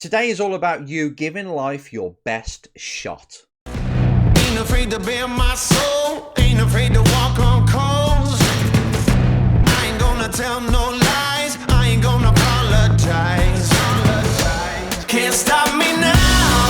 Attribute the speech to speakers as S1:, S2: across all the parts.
S1: Today is all about you giving life your best shot.
S2: Ain't afraid to bare my soul, ain't afraid to walk on coals. I ain't gonna tell no lies, I ain't gonna apologize. Can't stop me now,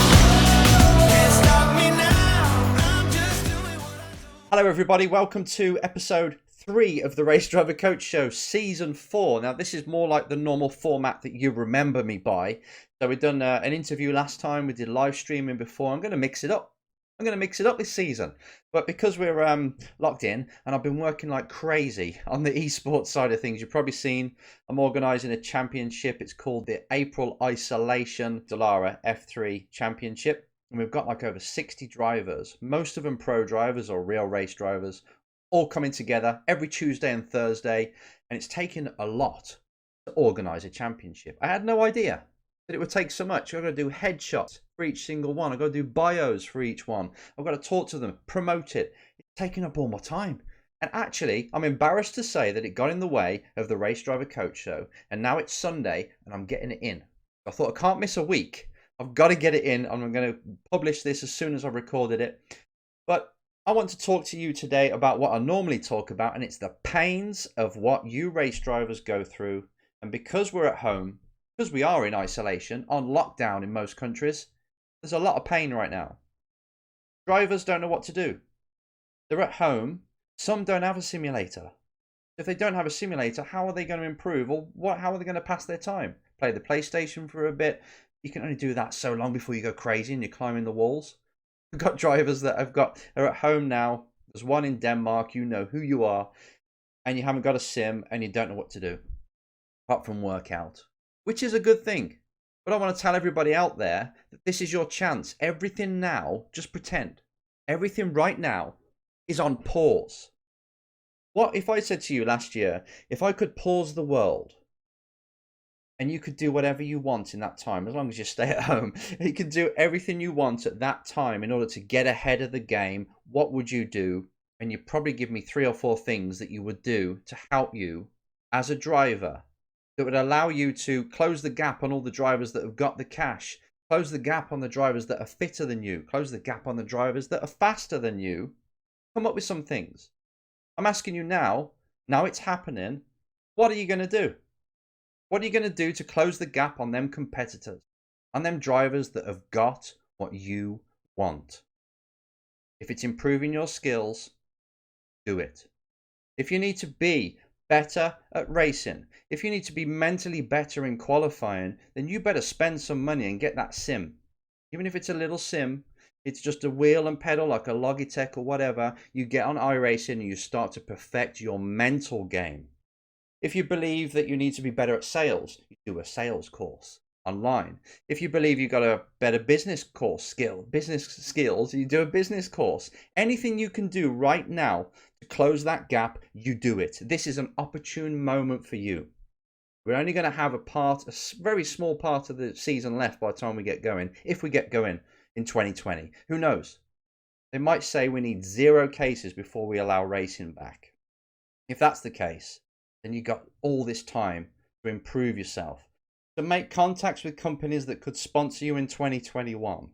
S2: can't stop me now. I'm just doing what I do.
S1: Hello everybody, welcome to episode 3 of the Race Driver Coach Show, season 4. Now this is more like the normal format that you remember me by. So we've done an interview last time, we did live streaming before. I'm going to mix it up. This season. But because we're locked in and I've been working like crazy on the esports side of things, you've probably seen I'm organising a championship. It's called the April Isolation Dallara F3 Championship. And we've got like over 60 drivers, most of them pro drivers or real race drivers, all coming together every Tuesday and Thursday. And it's taken a lot to organise a championship. I had no idea that it would take so much. I've got to do headshots for each single one. I've got to do bios for each one. I've got to talk to them, promote it. It's taking up all my time. And actually, I'm embarrassed to say that it got in the way of the Race Driver Coach Show. And now it's Sunday and I'm getting it in. I thought I can't miss a week. I've got to get it in. And I'm going to publish this as soon as I've recorded it. But I want to talk to you today about what I normally talk about. And it's the pains of what you race drivers go through. And because we're at home, because we are in isolation, on lockdown in most countries, there's a lot of pain right now. Drivers don't know what to do. They're at home. Some don't have a simulator. If they don't have a simulator, how are they going to improve? Or how are they going to pass their time? Play the PlayStation for a bit. You can only do that so long before you go crazy and you're climbing the walls. We've got drivers that are at home now. There's one in Denmark. You know who you are. And you haven't got a sim and you don't know what to do. Apart from workout. Which is a good thing. But I want to tell everybody out there that this is your chance. Everything now, just pretend. Everything right now is on pause. What if I said to you last year, if I could pause the world and you could do whatever you want in that time, as long as you stay at home, you can do everything you want at that time in order to get ahead of the game, what would you do? And you'd probably give me 3 or 4 things that you would do to help you as a driver, that would allow you to close the gap on all the drivers that have got the cash, close the gap on the drivers that are fitter than you, close the gap on the drivers that are faster than you. Come up with some things. I'm asking you now it's happening. What are you going to do? What are you going to do to close the gap on them competitors, on them drivers that have got what you want? If it's improving your skills, do it. If you need to be better at racing, if you need to be mentally better in qualifying, then you better spend some money and get that sim. Even if it's a little sim, it's just a wheel and pedal like a Logitech or whatever. You get on iRacing and you start to perfect your mental game. If you believe that you need to be better at sales, you do a sales course online. If you believe you've got a better business skills, you do a business course. Anything you can do right now to close that gap, you do it. This is an opportune moment for you. We're only going to have a very small part of the season left by the time we get going, if we get going in 2020. Who knows? They might say we need 0 cases before we allow racing back. If that's the case, then you've got all this time to improve yourself, to make contacts with companies that could sponsor you in 2021.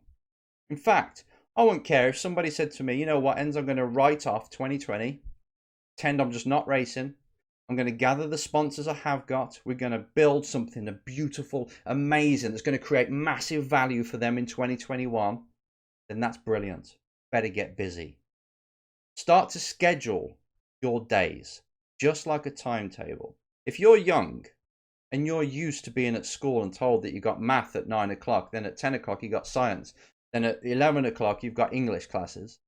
S1: In fact, I wouldn't care if somebody said to me, you know what, Enzo, I'm going to write off 2020, pretend I'm just not racing. I'm going to gather the sponsors I have got. We're going to build something beautiful, amazing, that's going to create massive value for them in 2021. Then that's brilliant. Better get busy. Start to schedule your days, just like a timetable. If you're young and you're used to being at school and told that you got math at 9 o'clock, then at 10 o'clock you got science, then at 11 o'clock you've got English classes,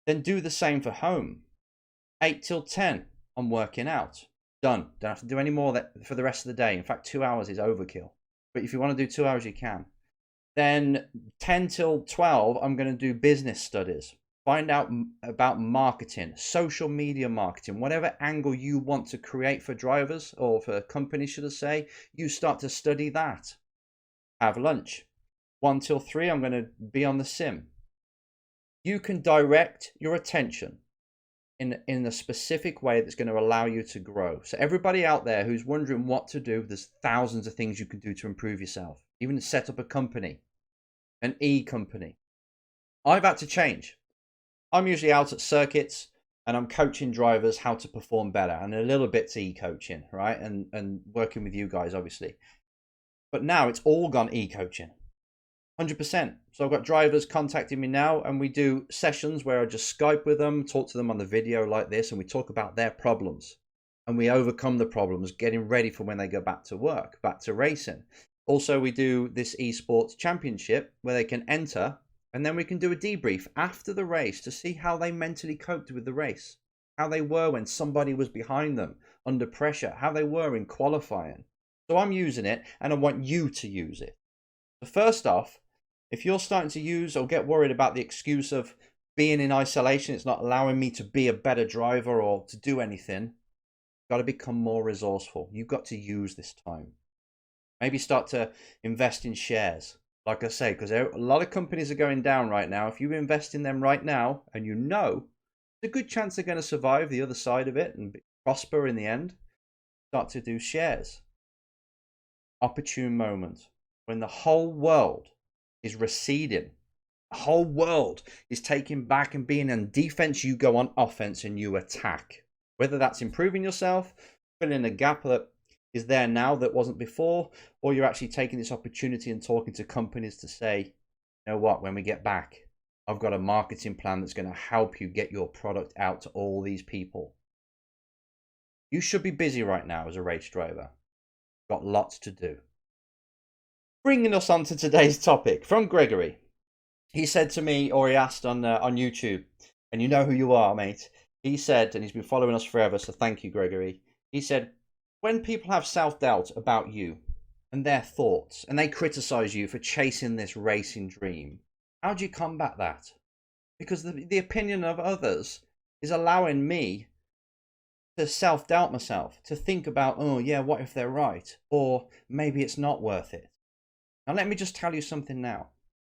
S1: then do the same for home. 8 till 10, I'm working out. Done. Don't have to do any more for the rest of the day. In fact, 2 hours is overkill. But if you want to do 2 hours, you can. Then 10 till 12, I'm going to do business studies. Find out about marketing, social media marketing, whatever angle you want to create for drivers or for companies, should I say, you start to study that. Have lunch. 1 till 3, I'm going to be on the sim. You can direct your attention in a specific way that's going to allow you to grow. So everybody out there who's wondering what to do, there's thousands of things you can do to improve yourself. even set up a company, an e-company. I've had to change. I'm usually out at circuits and I'm coaching drivers how to perform better, and a little bit's e-coaching, right? And working with you guys, obviously. But now it's all gone e-coaching. 100%. So I've got drivers contacting me now, and we do sessions where I just Skype with them, talk to them on the video like this, and we talk about their problems. And we overcome the problems, getting ready for when they go back to work, back to racing. Also, we do this esports championship where they can enter, and then we can do a debrief after the race to see how they mentally coped with the race, how they were when somebody was behind them under pressure, how they were in qualifying. So I'm using it, and I want you to use it. So first off, if you're starting to use or get worried about the excuse of being in isolation, it's not allowing me to be a better driver or to do anything, you've got to become more resourceful. You've got to use this time. Maybe start to invest in shares. Like I say, because a lot of companies are going down right now. If you invest in them right now and you know, there's a good chance they're going to survive the other side of it and prosper in the end, start to do shares. Opportune moment when the whole world is receding. The whole world is taking back and being on defense. You go on offense and you attack. Whether that's improving yourself, filling a gap that is there now that wasn't before, or you're actually taking this opportunity and talking to companies to say, you know what, when we get back, I've got a marketing plan that's going to help you get your product out to all these people. You should be busy right now as a race driver. Got lots to do. Bringing us on to today's topic from Gregory. He said to me, or he asked on YouTube, and you know who you are, mate. He said, and he's been following us forever, so thank you, Gregory. He said, when people have self-doubt about you and their thoughts, and they criticize you for chasing this racing dream, how do you combat that? Because the opinion of others is allowing me to self-doubt myself, to think about, oh yeah, what if they're right? Or maybe it's not worth it. Now let me just tell you something now.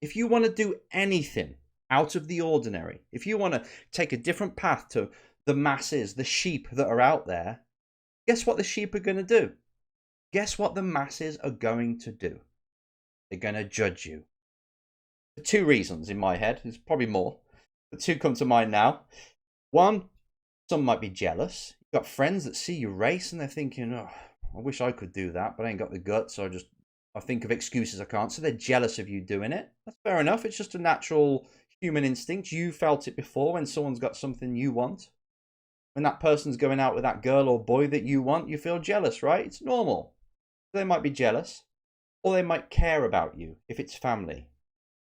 S1: If you want to do anything out of the ordinary, if you want to take a different path to the masses, the sheep that are out there, guess what the sheep are going to do? Guess what the masses are going to do? They're going to judge you. For two reasons in my head. There's probably more, but two come to mind now. One, some might be jealous. You've got friends that see you race and they're thinking, oh, I wish I could do that, but I ain't got the guts, so I think of excuses I can't. So they're jealous of you doing it. That's fair enough. It's just a natural human instinct. You felt it before when someone's got something you want. When that person's going out with that girl or boy that you want, you feel jealous, right? It's normal. They might be jealous, or they might care about you if it's family.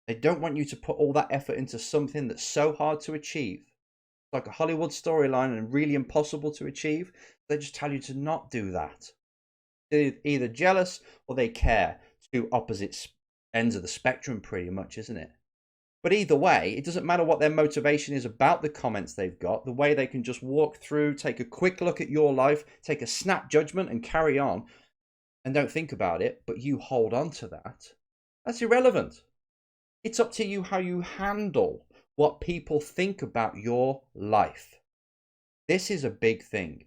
S1: They don't want you to put all that effort into something that's so hard to achieve. It's like a Hollywood storyline and really impossible to achieve. They just tell you to not do that. They're either jealous or they care. Two opposite ends of the spectrum pretty much, isn't it? But either way, it doesn't matter what their motivation is about the comments they've got, the way they can just walk through, take a quick look at your life, take a snap judgment and carry on and don't think about it, but you hold on to that. That's irrelevant. It's up to you how you handle what people think about your life. This is a big thing.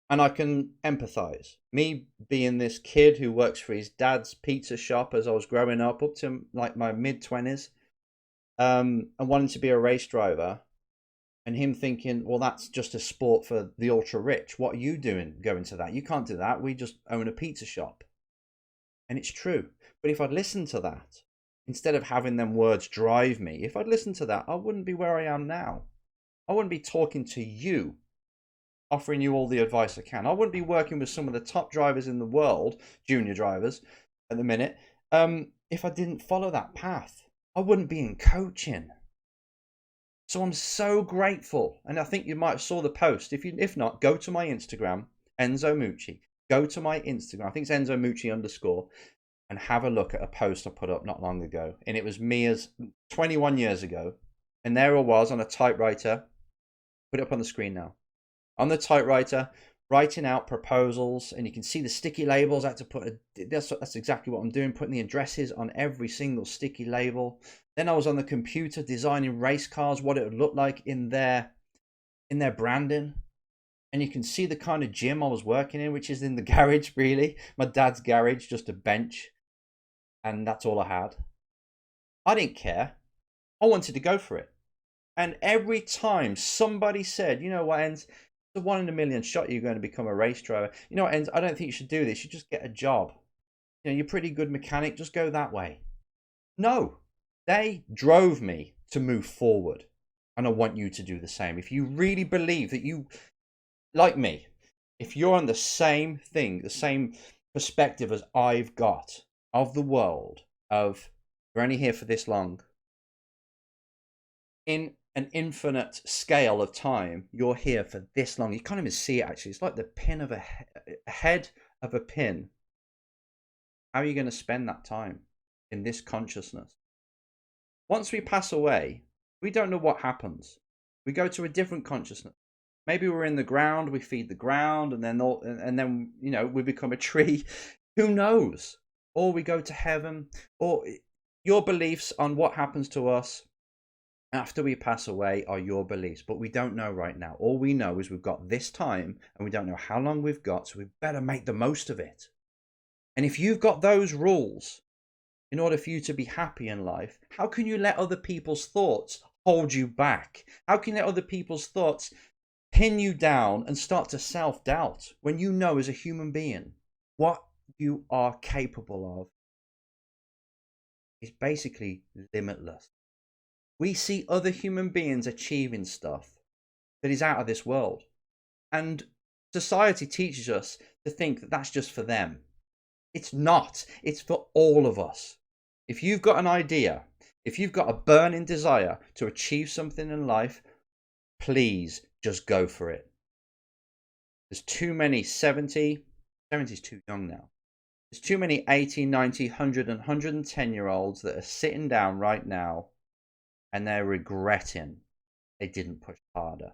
S1: And I can empathize. Me being this kid who works for his dad's pizza shop as I was growing up to like my mid-20s, and wanting to be a race driver, and him thinking, well, that's just a sport for the ultra rich. What are you doing going to that? You can't do that. We just own a pizza shop. And it's true. But if I'd listened to that, instead of having them words drive me, if I'd listened to that, I wouldn't be where I am now. I wouldn't be talking to you, offering you all the advice I can. I wouldn't be working with some of the top drivers in the world, junior drivers at the minute, if I didn't follow that path. I wouldn't be in coaching. So I'm so grateful. And I think you might have saw the post. If not, go to my Instagram, Enzo Mucci. Go to my Instagram. I think it's Enzo Mucci _ and have a look at a post I put up not long ago. And it was me as 21 years ago. And there I was on a typewriter. Put it up on the screen now. On the typewriter, writing out proposals, and you can see the sticky labels. I had to put that's exactly what I'm doing, putting the addresses on every single sticky label. Then I was on the computer designing race cars, what it would look like in their branding. And you can see the kind of gym I was working in, which is in the garage, really. My dad's garage, just a bench. And that's all I had. I didn't care. I wanted to go for it. And every time somebody said, you know what, Enz, it's a 1 in a million shot you're going to become a race driver. You know what, Enz, I don't think you should do this. You just get a job. You know, you're a pretty good mechanic. Just go that way. No. They drove me to move forward. And I want you to do the same. If you really believe that you... Like me, if you're on the same thing, the same perspective as I've got of the world, of we're only here for this long, in an infinite scale of time, you're here for this long. You can't even see it, actually. It's like the pin of a head of a pin. How are you going to spend that time in this consciousness? Once we pass away, we don't know what happens. We go to a different consciousness. Maybe we're in the ground, we feed the ground, and then you know, we become a tree. Who knows? Or we go to heaven. Or your beliefs on what happens to us after we pass away are your beliefs. But we don't know right now. All we know is we've got this time, and we don't know how long we've got, so we better make the most of it. And if you've got those rules in order for you to be happy in life, how can you let other people's thoughts hold you back? How can you let other people's thoughts pin you down and start to self-doubt when you know as a human being what you are capable of is basically limitless? We see other human beings achieving stuff that is out of this world, and society teaches us to think that that's just for them. It's not. It's for all of us. If you've got an idea, if you've got a burning desire to achieve something in life, please just go for it. There's too many 70 is too young now. There's too many 80, 90, 100 and 110-year-olds that are sitting down right now and they're regretting they didn't push harder.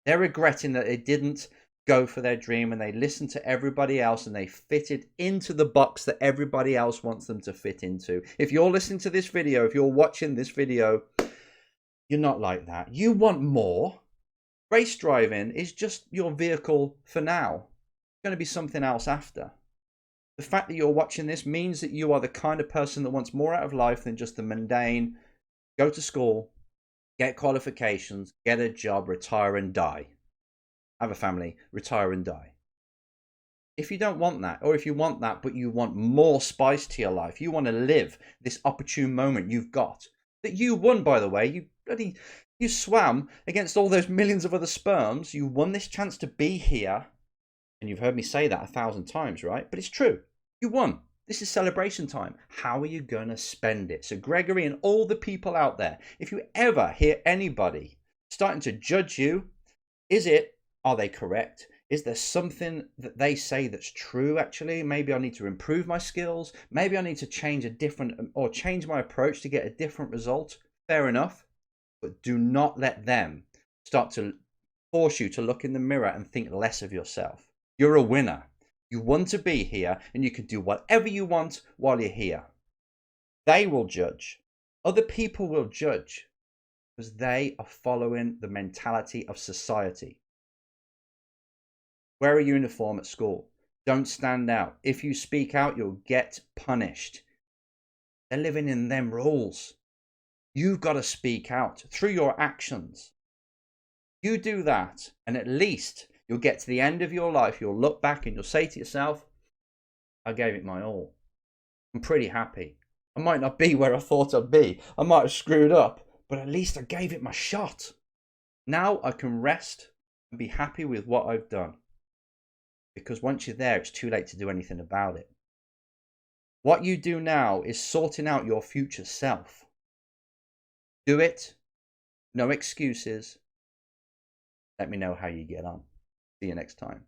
S1: They're regretting that they didn't go for their dream and they listened to everybody else and they fitted into the box that everybody else wants them to fit into. If you're listening to this video, if you're watching this video, you're not like that. You want more. Race driving is just your vehicle for now. It's going to be something else after. The fact that you're watching this means that you are the kind of person that wants more out of life than just the mundane, go to school, get qualifications, get a job, retire and die. Have a family, retire and die. If you don't want that, or if you want that, but you want more spice to your life, you want to live this opportune moment you've got, that you won, by the way, you swam against all those millions of other sperms, you won this chance to be here, and you've heard me say that 1,000 times, right? But it's true. You won. This is celebration time. How are you going to spend it? So Gregory and all the people out there, if you ever hear anybody starting to judge you, are they correct? Is there something that they say that's true, actually? Maybe I need to improve my skills. Maybe I need to change my approach to get a different result. Fair enough. But do not let them start to force you to look in the mirror and think less of yourself. You're a winner. You want to be here and you can do whatever you want while you're here. They will judge. Other people will judge because they are following the mentality of society. Wear a uniform at school. Don't stand out. If you speak out, you'll get punished. They're living in them rules. You've got to speak out through your actions. You do that, and at least you'll get to the end of your life. You'll look back and you'll say to yourself, I gave it my all. I'm pretty happy. I might not be where I thought I'd be. I might have screwed up, but at least I gave it my shot. Now I can rest and be happy with what I've done. Because once you're there, it's too late to do anything about it. What you do now is sorting out your future self. Do it. No excuses. Let me know how you get on. See you next time.